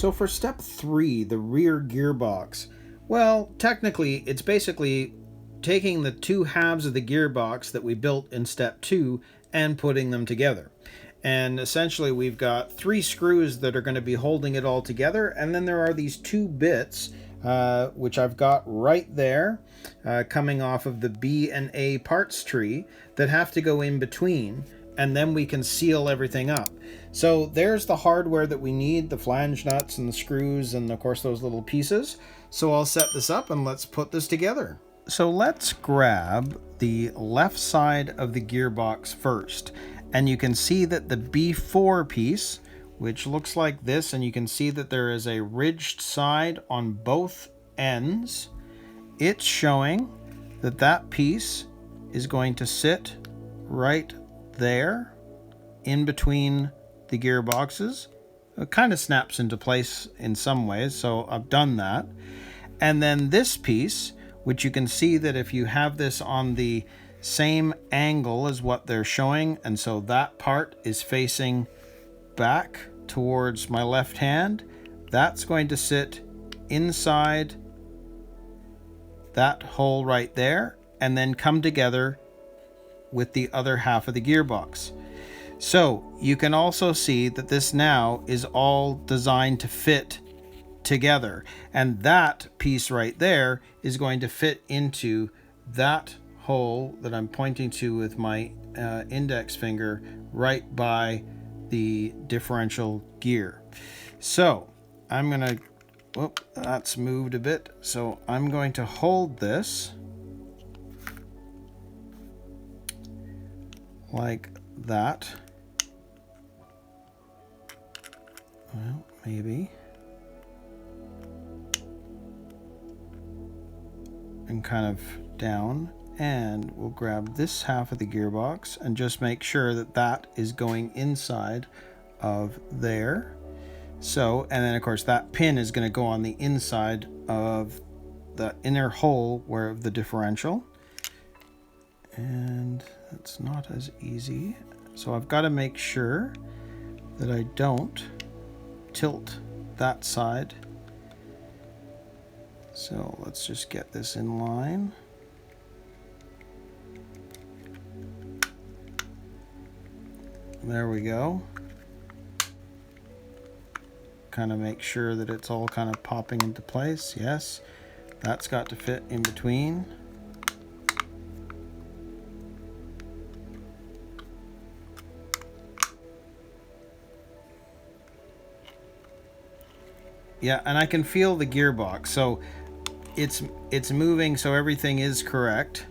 So for step 3, the rear gearbox, well, technically it's basically taking the two halves of the gearbox that we built in step 2 and putting them together. And essentially we've got 3 screws that are going to be holding it all together, and then there are these 2 bits which I've got right there coming off of the B and A parts tree that have to go in between, and then we can seal everything up. So there's the hardware that we need, the flange nuts and the screws and of course those little pieces. So I'll set this up and let's put this together. So let's grab the left side of the gearbox first. And you can see that the B4 piece, which looks like this, and you can see that there is a ridged side on both ends. It's showing that that piece is going to sit right there in between the gearboxes. It kind of snaps into place in some ways, so I've done that. And then this piece, which you can see that if you have this on the same angle as what they're showing, and so that part is facing back towards my left hand, that's going to sit inside that hole right there and then come together with the other half of the gearbox. So you can also see that this now is all designed to fit together, and that piece right there is going to fit into that hole that I'm pointing to with my index finger right by the differential gear. So I'm gonna, whoop, that's moved a bit, so I'm going to hold this like that. Well, maybe. And kind of down, and we'll grab this half of the gearbox and just make sure that that is going inside of there. So, and then of course that pin is going to go on the inside of the inner hole where the differential, and that's not as easy. So I've got to make sure that I don't tilt that side. So let's just get this in line. There we go. Kind of make sure that it's all kind of popping into place. Yes, that's got to fit in between. Yeah, and I can feel the gearbox, so it's moving, so everything is correct.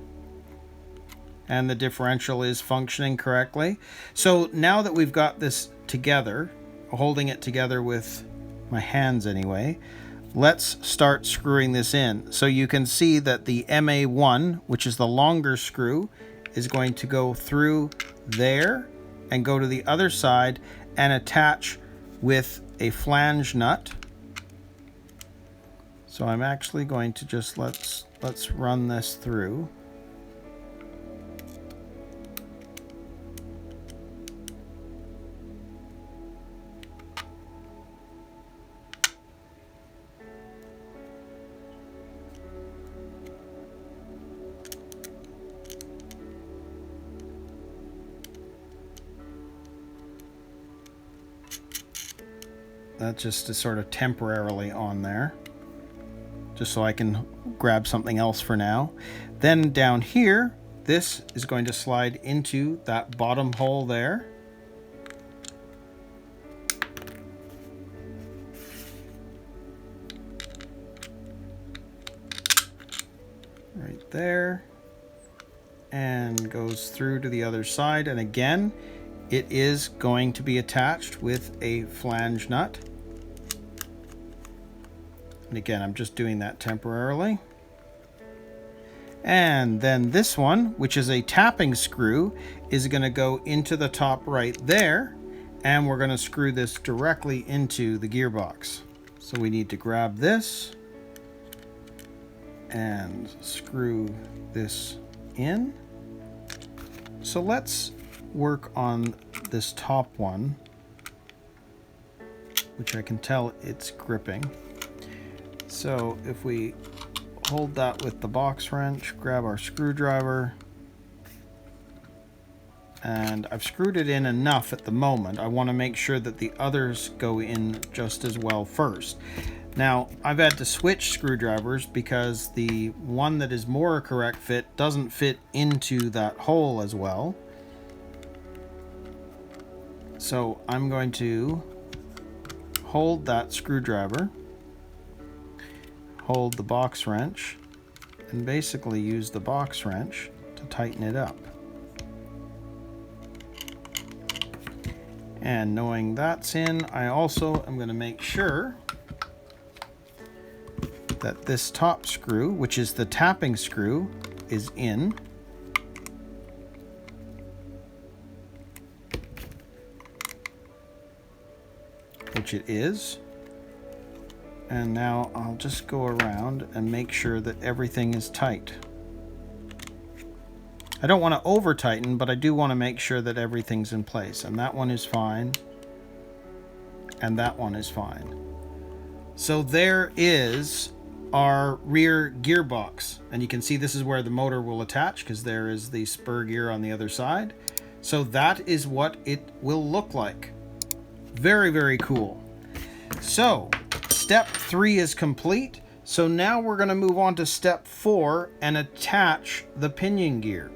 And the differential is functioning correctly. So now that we've got this together, holding it together with my hands anyway, let's start screwing this in. So you can see that the MA1, which is the longer screw, is going to go through there and go to the other side and attach with a flange nut. So I'm actually going to just let's run this through. That's just to sort of temporarily on there, just so I can grab something else for now. Then down here, this is going to slide into that bottom hole there. Right there. And goes through to the other side. And again, it is going to be attached with a flange nut. And again, I'm just doing that temporarily. And then this one, which is a tapping screw, is going to go into the top right there. And we're going to screw this directly into the gearbox. So we need to grab this and screw this in. So let's work on this top one. which I can tell it's gripping. So if we hold that with the box wrench, grab our screwdriver, and I've screwed it in enough at the moment. I want to make sure that the others go in just as well first. Now, I've had to switch screwdrivers because the one that is more a correct fit doesn't fit into that hole as well. So I'm going to hold that screwdriver, hold the box wrench, and basically use the box wrench to tighten it up. And knowing that's in, I also am going to make sure that this top screw, which is the tapping screw, is in. Which it is. And now I'll just go around and make sure that everything is tight. I don't want to over tighten, but I do want to make sure that everything's in place. And that one is fine. And that one is fine. So there is our rear gearbox. And you can see this is where the motor will attach because there is the spur gear on the other side. So that is what it will look like. Very, very cool. So step 3 is complete. So now we're going to move on to step 4 and attach the pinion gear.